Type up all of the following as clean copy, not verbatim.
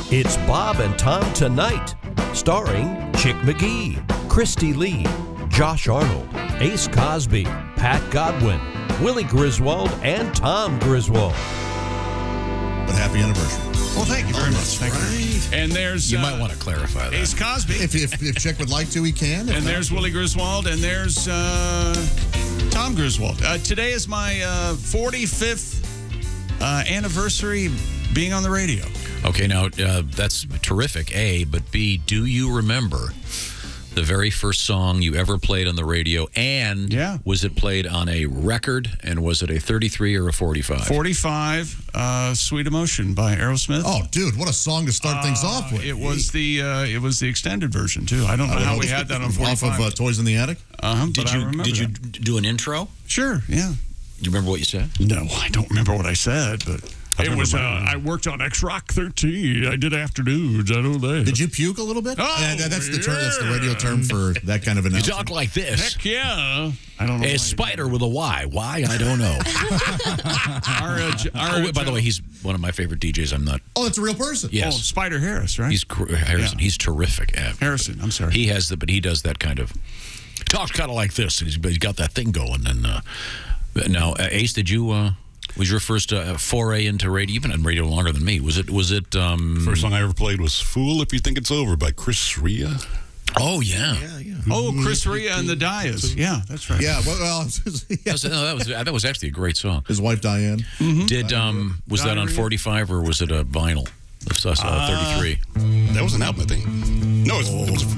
It's Bob and Tom Tonight, starring Chick McGee, Christy Lee, Josh Arnold, Ace Cosby, Pat Godwin, Willie Griswold, and Tom Griswold. But happy anniversary. Well, thank you very much. Thank you. And there's... You might want to clarify that. Ace Cosby. If Chick would like to, he can. And there's Willie Griswold, and there's Tom Griswold. Today is my 45th anniversary being on the radio. Okay, now, that's terrific, A, but B, do you remember the very first song you ever played on the radio, and was it played on a record, and was it a 33 or a 45? 45, Sweet Emotion by Aerosmith. Oh, dude, what a song to start things off with. It was the extended version, too. I don't know how we had that on 45. Off of Toys in the Attic? Did you do an intro? Sure, yeah. Do you remember what you said? No, I don't remember what I said, but... It was, I worked on X-Rock 13. I did afternoons. I don't know. Did you puke a little bit? Oh, that's the radio term for that kind of announcement. You talk like this. Heck yeah. I don't know. A spider with a Y. Why? I don't know. By the way, he's one of my favorite DJs. I'm not. Oh, it's a real person. Yes. Oh, Spider Harris, right? He's Harrison. Yeah. He's terrific. Harrison, I'm sorry. He has but he does that kind of, talks kind of like this. He's got that thing going. And now, Ace, did you... was your first foray into radio? You've been on radio longer than me. Was it? First song I ever played was "Fool If You Think It's Over" by Chris Rea. Oh yeah. Oh, Chris Rea and the Dias. Yeah, that's right. Yeah. Well, that was actually a great song. His wife Diane. Did was that on 45 or was it a vinyl? 33. That was an album, I think. No, it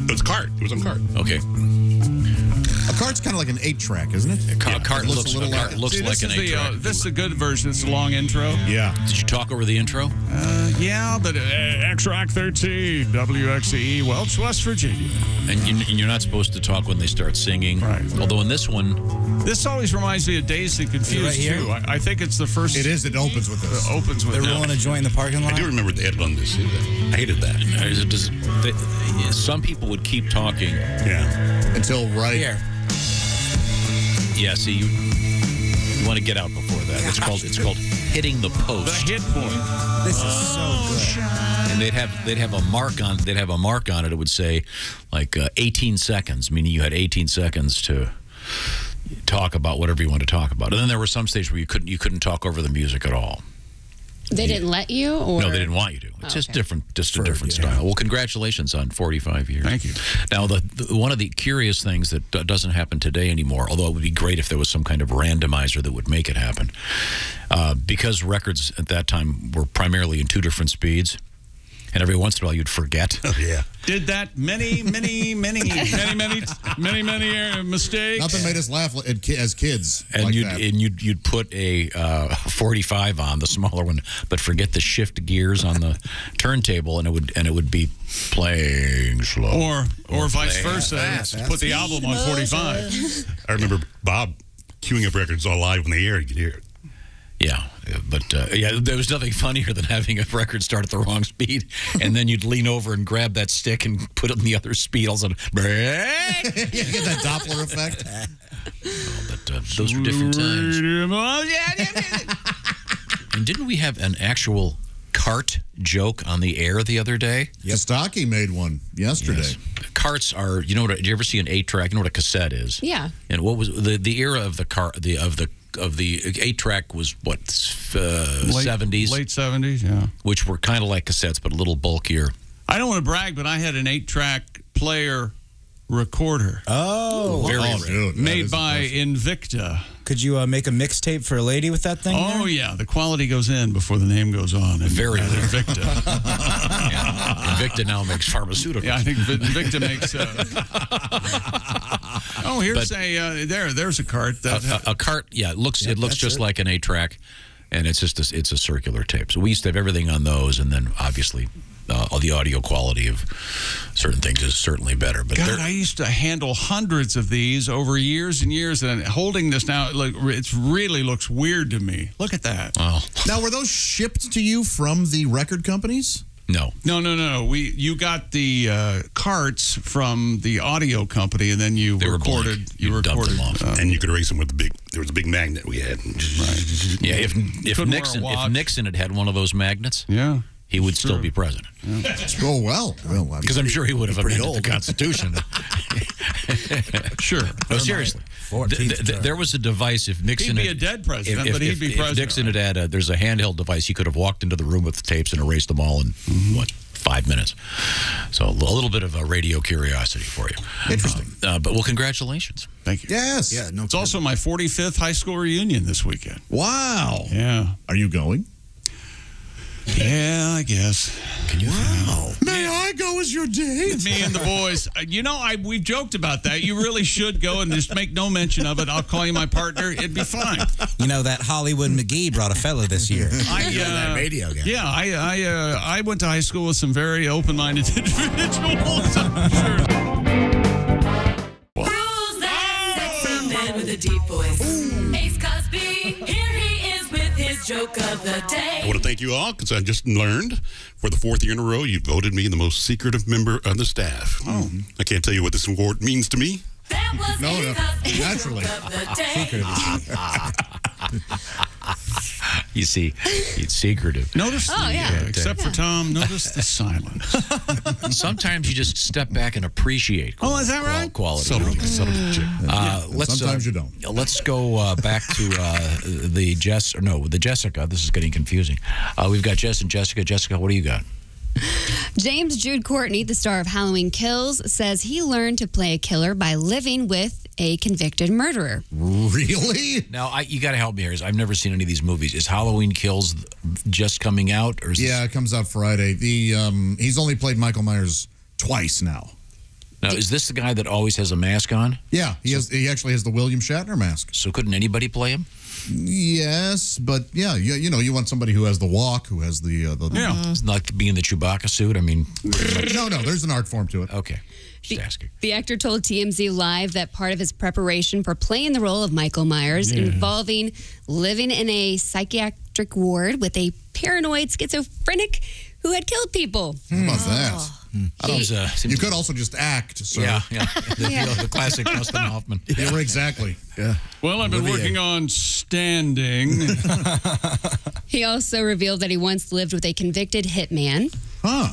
was cart. It was on cart. Okay. A cart's kind of like an 8-track, isn't it? A cart looks like an 8-track. This is a good version. It's a long intro. Yeah. Did you talk over the intro? Yeah, but X-Rock 13, WXE, Welch, West Virginia. And you're not supposed to talk when they start singing. Right. Although in this one... This always reminds me of Dazed and Confused, too. I think it's the first... It is. It opens with this. They're rolling a joint in the parking lot? I do remember the edit on this. I hated that. Some people would keep talking. Yeah. Until right here. Yeah, see, you want to get out before that. It's called hitting the post. The hit point. This is so good. And they'd have a mark on it. It would say like 18 seconds, meaning you had 18 seconds to talk about whatever you want to talk about. And then there were some stages where you couldn't talk over the music at all. They didn't let you? Or? No, they didn't want you to. It's just a different style. Well, congratulations on 45 years. Thank you. Now, one of the curious things that doesn't happen today anymore, although it would be great if there was some kind of randomizer that would make it happen, because records at that time were primarily in 2 different speeds, and every once in a while you'd forget. Oh, yeah. Did that many mistakes. Nothing made us laugh as kids. And like you'd put a 45 on, the smaller one, but forget the shift gears on the turntable, and it would be playing slow. Or vice versa. Put the album on 45. I remember Bob queuing up records all live when they aired. You could hear it. Yeah, but there was nothing funnier than having a record start at the wrong speed, and then you'd lean over and grab that stick and put it in the other speed. All of a sudden, you get that Doppler effect. But those were different times. And didn't we have an actual cart joke on the air the other day? Yes, Stocky made one yesterday. Yes. Carts are, did you ever see an 8-track? You know what a cassette is? Yeah. And what was the era of the of the 8-track was what, 70s? Late 70s, yeah. Which were kind of like cassettes, but a little bulkier. I don't want to brag, but I had an 8-track player recorder. Oh. Dude, made by Invicta. Could you make a mixtape for a lady with that thing? Oh, yeah. The quality goes in before the name goes on. Very good. Invicta. Yeah. Invicta now makes pharmaceuticals. Yeah, I think Invicta makes... Oh, here's there's a cart. A cart, yeah, it looks just like an 8-track, and it's just it's a circular tape. So we used to have everything on those, and then obviously all the audio quality of certain things is certainly better. But God, I used to handle hundreds of these over years and years, and holding this now, it really looks weird to me. Look at that. Oh. Now, were those shipped to you from the record companies? No. You got the carts from the audio company, and then you recorded them off. And you could erase them with there was a big magnet we had. Right. Yeah, if Nixon had one of those magnets. Yeah. he would still be president. Oh, well. Because I'm sure he would have amended the Constitution. Sure. No, seriously. There was a device if Nixon... He'd be a dead president, but he'd be president. If Nixon had there's a handheld device, he could have walked into the room with the tapes and erased them all in, 5 minutes. So a little bit of a radio curiosity for you. Interesting. But, well, congratulations. Thank you. Yes. Yeah, no. It's also my 45th high school reunion this weekend. Wow. Yeah. Are you going? Yeah, I guess. Can you? Wow. May I go as your date? Me and the boys. We've joked about that. You really should go and just make no mention of it. I'll call you my partner. It'd be fine. You know, that Hollywood McGee brought a fellow this year. that radio guy. Yeah, I went to high school with some very open-minded individuals. I'm sure. Who's that sexy man with a deep voice? Ace Cosby. Here he is with his joke of the day. I want to thank you all because I just learned for the 4th year in a row you voted me the most secretive member of the staff. Oh. I can't tell you what this award means to me. That was Ace Cosby's naturally. joke of the day. You see, it's secretive. Notice except for Tom, notice the silence. Sometimes you just step back and appreciate is that right? quality. Sometimes you don't. Let's go back to the Jessica. This is getting confusing. We've got Jess and Jessica. Jessica, what do you got? James Jude Courtney, the star of Halloween Kills, says he learned to play a killer by living with a convicted murderer. Really? Now, you got to help me here. I've never seen any of these movies. Is Halloween Kills just coming out? Or is it comes out Friday. He's only played Michael Myers twice now. Now, is this the guy that always has a mask on? Yeah, he actually has the William Shatner mask. So couldn't anybody play him? Yes, but yeah, you want somebody who has the walk, who has the It's not being the Chewbacca suit. I mean, no, there's an art form to it. Okay. Just asking. The actor told TMZ Live that part of his preparation for playing the role of Michael Myers involving living in a psychiatric ward with a paranoid schizophrenic who had killed people. How about that? You could also just act. So. Yeah. The classic Dustin Hoffman. Yeah, exactly. Yeah. Well, I've been working on standing. He also revealed that he once lived with a convicted hitman.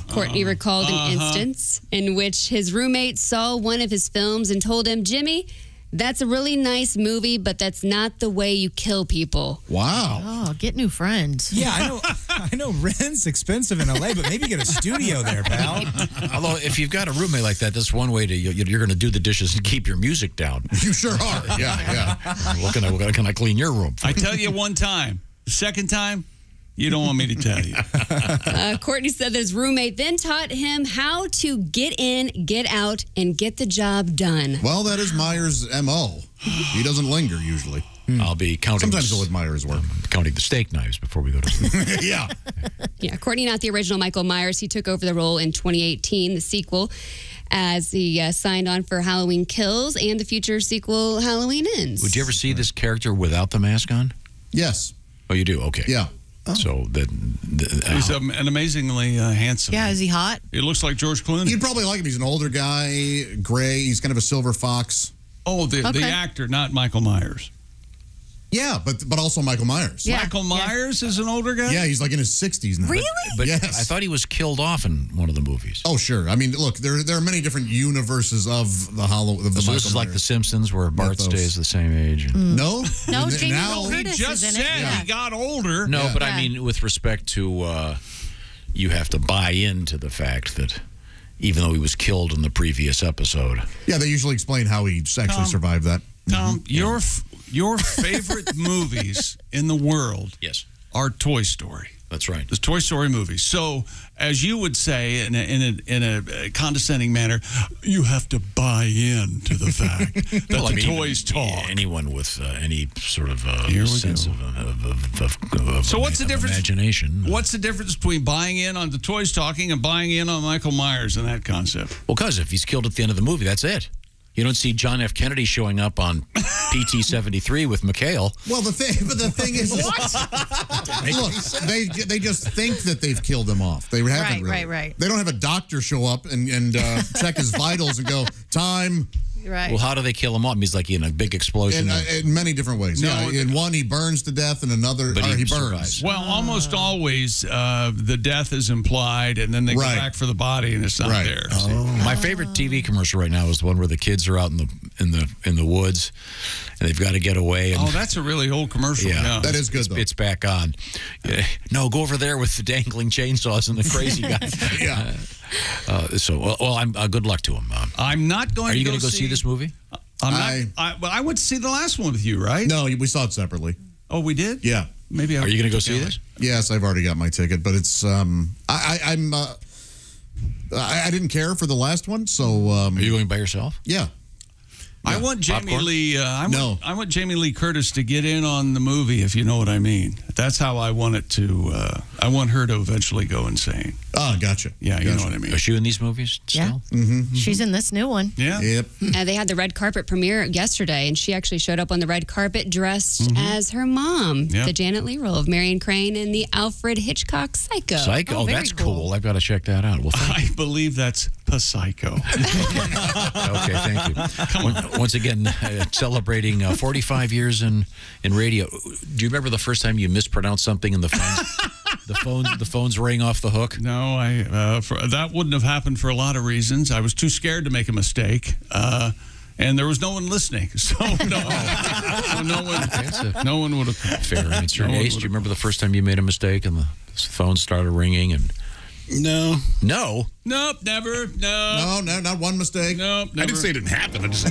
Courtney recalled an instance in which his roommate saw one of his films and told him, "Jimmy, that's a really nice movie, but that's not the way you kill people." Wow. Oh, get new friends. Yeah, I know rent's expensive in LA, but maybe get a studio there, pal. Although, if you've got a roommate like that, that's one way to you're going to do the dishes and keep your music down. You sure are. Yeah. What can I clean your room for? I tell you one time. The second time, you don't want me to tell you. Courtney said that his roommate then taught him how to get in, get out, and get the job done. Well, that is Myers' M.O. He doesn't linger usually. I'll be counting. Sometimes he'll admire his work. Counting the steak knives before we go to sleep. Yeah, Courtney, not the original Michael Myers. He took over the role in 2018, the sequel, as he signed on for Halloween Kills and the future sequel, Halloween Ends. Would you ever see this character without the mask on? Yes. Oh, you do? Okay. Yeah. So he's an amazingly handsome. Yeah, is he hot? He looks like George Clooney. You'd probably like him. He's an older guy, gray. He's kind of a silver fox. Oh, the actor, not Michael Myers. Yeah, but also Michael Myers. Yeah. Michael Myers is an older guy? Yeah, he's like in his 60s now. Really? But yes. I thought he was killed off in one of the movies. Oh, sure. I mean, look, there are many different universes of the So Michael this is like The Simpsons, where Bart stays the same age. No? No, Jamie now, Lee He Curtis just is in said it. he got older. No, but I mean, with respect to, you have to buy into the fact that even though he was killed in the previous episode. Yeah, they usually explain how he actually survived that. Tom, your favorite movies in the world are Toy Story. That's right. The Toy Story movies. So, as you would say in a condescending manner, you have to buy in to the fact that toys talk. Anyone with any sort of sense of so what's the difference? Imagination. What's the difference between buying in on the toys talking and buying in on Michael Myers and that concept? Well, because if he's killed at the end of the movie, that's it. You don't see John F. Kennedy showing up on PT-73 with McHale. Well, the thing is, look, they just think that they've killed him off. They haven't really. Right. They don't have a doctor show up and check his vitals and go, time. Right. Well, how do they kill him off? He's like in a big explosion. In many different ways. No, in one, he burns to death, and another, But he he burns. survives. Well, almost always the death is implied, and then they go back for the body, and it's not there. My favorite TV commercial right now is the one where the kids are out in the woods, and they've got to get away. And, that's a really old commercial. Yeah, that is good, though. It's back on. No, go over there with the dangling chainsaws and the crazy guy. Yeah. I'm good luck to him. I'm not going. Are you going to go see this movie? I went to see the last one with you, right? No, we saw it separately. Oh, we did? Yeah. Maybe. Are you going to go see this? Yes, I've already got my ticket, but it's I didn't care for the last one, so Are you going by yourself? Yeah. I want Jamie Popcorn? Lee. I want Jamie Lee Curtis to get in on the movie, if you know what I mean. That's how I want it to. I want her to eventually go insane. Oh, gotcha. Yeah, you know what I mean. Is she in these movies still? Yeah. She's in this new one. Yeah. Yep. They had the red carpet premiere yesterday, and she actually showed up on the red carpet dressed as her mom, Yep. the Janet Leigh role of Marion Crane in the Alfred Hitchcock Psycho. Psycho? Oh, very that's cool. I've got to check that out. Well, I believe that's Psycho. okay, thank you. Once again, celebrating 45 years in radio. Do you remember the first time you mispronounced something and the phones rang off the hook? No, that wouldn't have happened for a lot of reasons. I was too scared to make a mistake. And there was no one listening, so no one would have. Fair answer. Ace, do you remember the first time you made a mistake and the phone started ringing? And No. no, Nope, never. No, No, not one mistake. nope, never. I didn't say it didn't happen. I just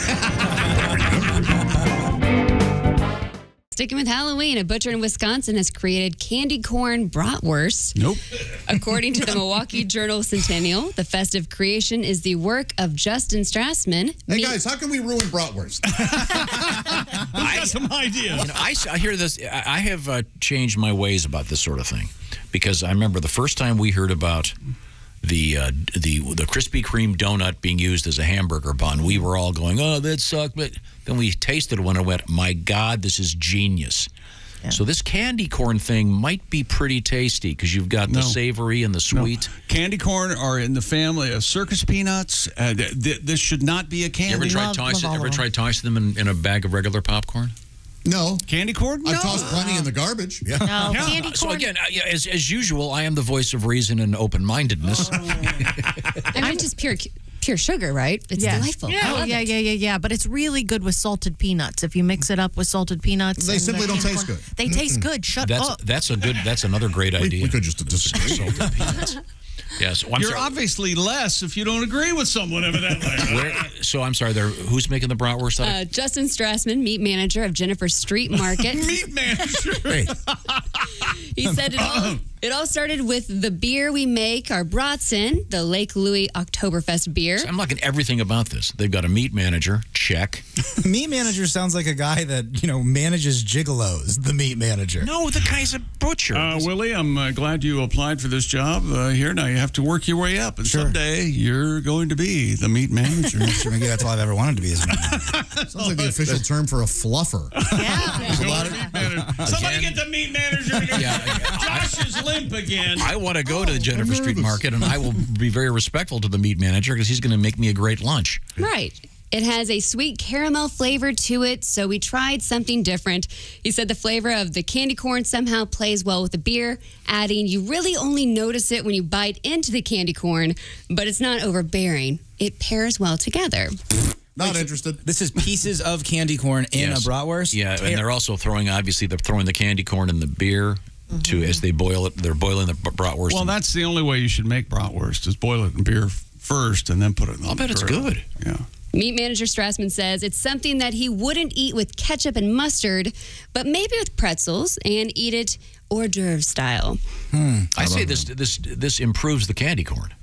Sticking with Halloween, a butcher in Wisconsin has created candy corn bratwursts. Nope. According to the Milwaukee Journal Centennial, the festive creation is the work of Justin Strassman. Hey, guys, how can we ruin Bratwurst? I got some ideas. I hear this. I have changed my ways about this sort of thing because I remember the first time we heard about the Krispy Kreme donut being used as a hamburger bun, we were all going, "Oh, that sucked." But then we tasted one and went, "My God, this is genius." Yeah. So this candy corn thing might be pretty tasty because you've got the savory and the sweet. No. Candy corn are in the family of circus peanuts. This should not be a candy. You ever tried tossing them in a bag of regular popcorn? No. Candy corn? No. I've tossed plenty in the garbage. Yeah. No, candy corn. So again, as usual, I am the voice of reason and open-mindedness. I mean, it's just pure sugar, right? It's delightful. Yeah. Yeah. But it's really good with salted peanuts. If you mix it up with salted peanuts, They simply don't taste good. They taste good. Shut up. That's another great idea. We could just disagree. Salted peanuts. Yes, You're obviously less if you don't agree with someone, evidently. So I'm sorry. Who's making the bratwurst? Justin Strassman, meat manager of Jennifer Street Market. Meat manager. Hey. He said it all started with the beer we make our brats in, the Lake Louis Oktoberfest beer. I'm liking everything about this. They've got a meat manager. Check. Meat manager sounds like a guy that, manages gigolos, the meat manager. No, the guy's a butcher. Willie, I'm glad you applied for this job here. Now you have to work your way up, and someday you're going to be the meat manager. Maybe that's all I've ever wanted to be. Is meat manager. Sounds like the official term for a fluffer. Somebody get the meat manager. Josh is limp again. I want to go to the Jennifer Street Market, and I will be very respectful to the meat manager because he's going to make me a great lunch. Right. It has a sweet caramel flavor to it, so we tried something different. He said the flavor of the candy corn somehow plays well with the beer, adding, you really only notice it when you bite into the candy corn, but it's not overbearing. It pairs well together. Not interested. This is pieces of candy corn in a bratwurst? Yeah, and they're also throwing the candy corn in the beer. As they boil it, they're boiling the bratwurst. Well, that's the only way you should make bratwurst is boil it in beer first and then put it in the I'll bet it's good. Yeah. Meat manager Strassman says it's something that he wouldn't eat with ketchup and mustard, but maybe with pretzels and eat it hors d'oeuvre style. I say this improves the candy corn.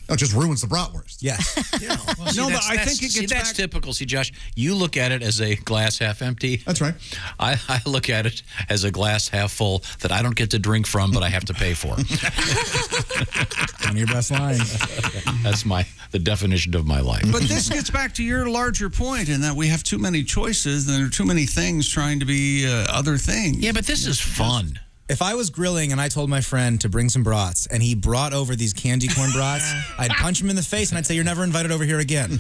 It just ruins the bratwurst. Yes. But I think it gets that's typical. See, Josh, you look at it as a glass half empty. That's right. I look at it as a glass half full that I don't get to drink from, but I have to pay for. One of your best lines. That's the definition of my life. But this gets back to your larger point in that we have too many choices and there are too many things trying to be other things. Yeah, but this is fun. If I was grilling and I told my friend to bring some brats and he brought over these candy corn brats, I'd punch him in the face and I'd say, "You're never invited over here again."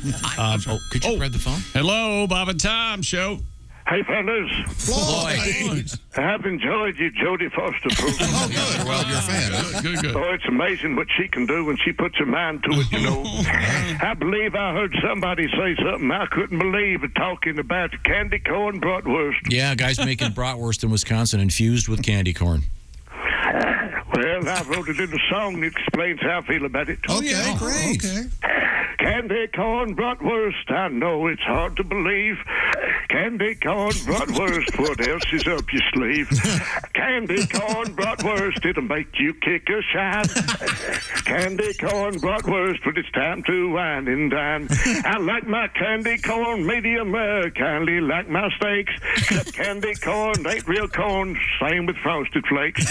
Could you grab the phone? Hello, Bob and Tom show. Hey, fellas. Floyd. I've enjoyed your Jodie Foster program. Oh, good. Well, you're a fan. Good. Oh, it's amazing what she can do when she puts her mind to it, you know. I believe I heard somebody say something I couldn't believe talking about candy corn bratwurst. Yeah, guys making bratwurst in Wisconsin infused with candy corn. Well, I wrote it in a song that explains how I feel about it. Okay, great. Okay. Candy corn bratwurst, I know it's hard to believe. Candy corn bratwurst, what else is up your sleeve? Candy corn bratwurst, it'll make you kick a shine. Candy corn bratwurst, when it's time to wine and dine. I like my candy corn medium rare, kindly like my steaks. Except candy corn ain't real corn, same with Frosted Flakes.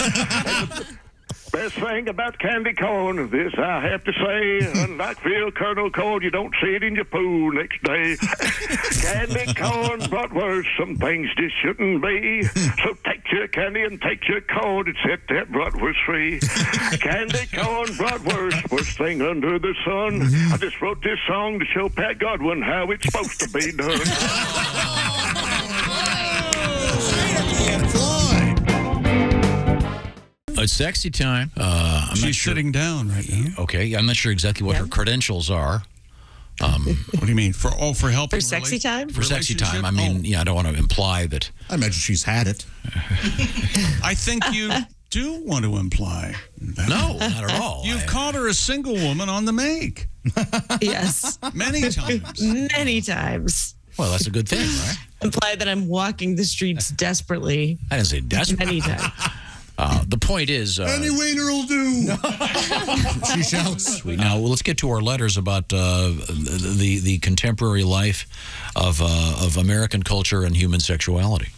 Best thing about candy corn, this I have to say, unlike real kernel corn, you don't see it in your poo next day. Candy corn bratwurst, some things just shouldn't be. So take your candy and take your corn and set that bratwurst free. Candy corn bratwurst, worst thing under the sun. I just wrote this song to show Pat Godwin how it's supposed to be done. It's sexy time. She's sitting down right now. Okay, I'm not sure exactly what her credentials are. What do you mean? For helping? For sexy time? For sexy time. I mean, I don't want to imply that. I imagine she's had it. I think you do want to imply that. No, not at all. You've called her a single woman on the make. Yes. Many times. Many times. Well, that's a good thing, right? Imply that I'm walking the streets desperately. I didn't say desperate. Many times. The point is... Any wiener will do. She shouts. Now, let's get to our letters about the contemporary life of American culture and human sexuality.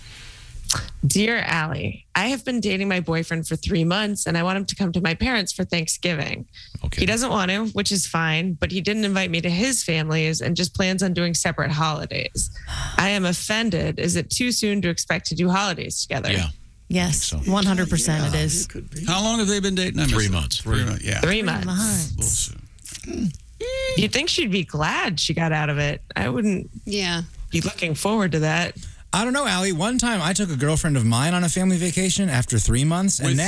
Dear Alli, I have been dating my boyfriend for 3 months, and I want him to come to my parents for Thanksgiving. Okay. He doesn't want to, which is fine, but he didn't invite me to his families and just plans on doing separate holidays. I am offended. Is it too soon to expect to do holidays together? Yeah. Yes, so. 100% it is. How long have they been dating? 3 months. 3 months, yeah. 3 months. You'd think she'd be glad she got out of it. I wouldn't be looking forward to that. I don't know, Alli. One time I took a girlfriend of mine on a family vacation after 3 months. And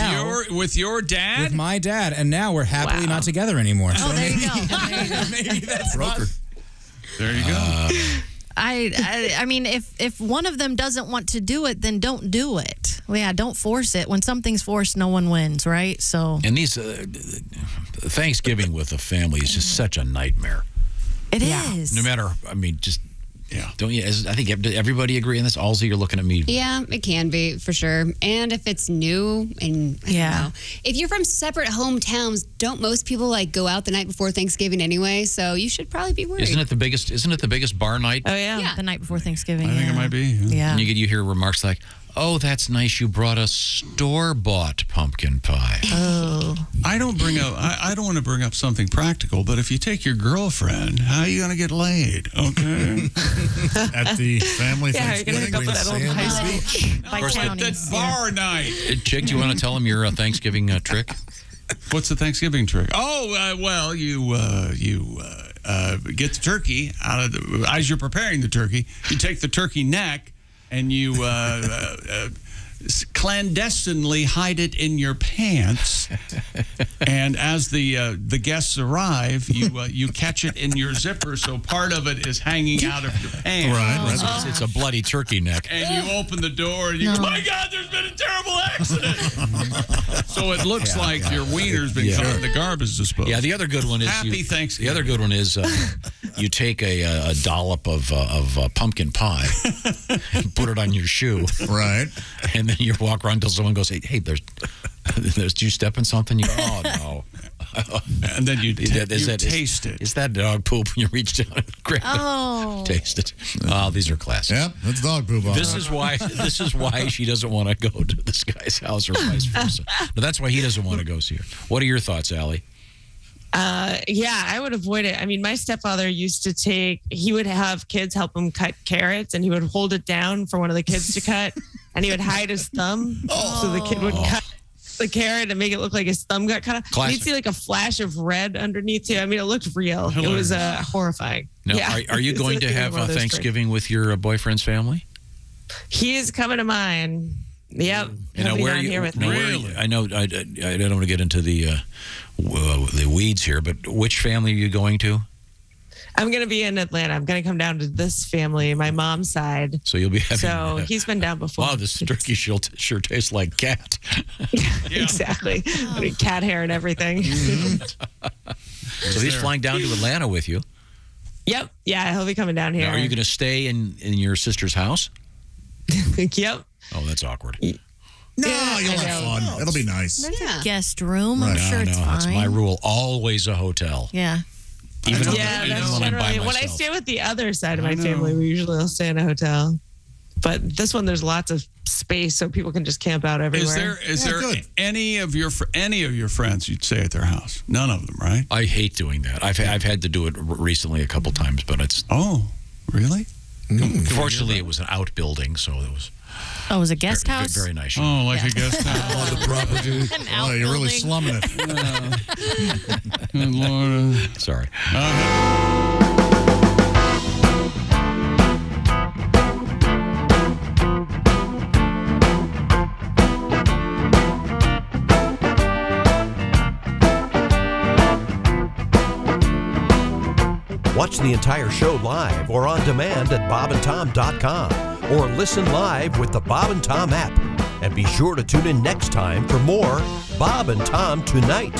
with your dad? With my dad. And now we're happily not together anymore. Oh, there you go. Maybe that's Broker. There you go. I mean, if one of them doesn't want to do it, then don't do it. Well, yeah, don't force it. When something's forced, no one wins, right? So. And these Thanksgiving with a family is just such a nightmare. It is. No matter, I mean, just don't you? I think everybody agree on this. Allsy, you're looking at me. Yeah, it can be for sure. And if it's new, and I don't know, if you're from separate hometowns, don't most people like go out the night before Thanksgiving anyway? So you should probably be worried. Isn't it the biggest bar night? Oh yeah, the night before Thanksgiving. I think it might be. Yeah. And you hear remarks like, "Oh, that's nice. You brought a store-bought pumpkin pie." Oh. I don't want to bring up something practical, but if you take your girlfriend, how are you going to get laid? Okay. At the family Yeah, you're going to hook up with that old high school. By counties. Bar night. Chick, do you want to tell them your Thanksgiving trick? What's the Thanksgiving trick? Oh, well, you get the turkey out of the, as you're preparing the turkey, you take the turkey neck and you clandestinely hide it in your pants. And as the guests arrive, you catch it in your zipper, so part of it is hanging out of your pants. Right. It's a bloody turkey neck. And you open the door and you go, my God, there's been a terrible accident. So it looks like your wiener's been caught in the garbage disposal. Yeah, the other good one is Happy Thanksgiving. The other good one is you take a dollop of pumpkin pie and put it on your shoe. Right. And then you walk around until someone goes, hey, there's you step in something? You go, oh, no. And then you taste it. Is that dog poop? And you reach down and grab it. Taste it. Oh, these are classic. Yep, that's dog poop. This is why she doesn't want to go to this guy's house or vice versa. But that's why he doesn't want to go see her. What are your thoughts, Alli? Yeah, I would avoid it. I mean, my stepfather used to he would have kids help him cut carrots, and he would hold it down for one of the kids to cut, and he would hide his thumb so the kid would cut the carrot and make it look like his thumb got cut off. Classic. You'd see like a flash of red underneath too. I mean, it looked real. It was horrifying. Now, Yeah. are you going to have Thanksgiving with your boyfriend's family? He is coming to mine. Yep. He'll be down here with me. I know I don't want to get into the weeds here, but which family are you going to? I'm going to be in Atlanta. I'm going to come down to this family, my mom's side. So you'll be having. So he's been down before. Wow, this turkey sure tastes like cat. Exactly. Cat hair and everything. So he's flying down to Atlanta with you. Yep. Yeah, he'll be coming down here. Now, are you going to stay in your sister's house? Yep. Oh, that's awkward. No, you'll have fun. It'll be nice. There's a guest room. I'm Right. sure it's fine. That's my rule. Always a hotel. Yeah. Even That's generally when I stay with the other side of my family, we usually will stay in a hotel. But this one, there's lots of space, so people can just camp out everywhere. Is there any of your friends you'd stay at their house? None of them, right? I hate doing that. I've had to do it recently a couple times, but it's. Oh, really? Fortunately, it was an outbuilding, so it was. Oh, it was a guest house? Very nice. Oh, like a guest house. Oh, the property. Oh, you're really slumming it. Good Lord. Sorry. Watch the entire show live or on demand at bobandtom.com or listen live with the Bob and Tom app. And be sure to tune in next time for more Bob and Tom Tonight.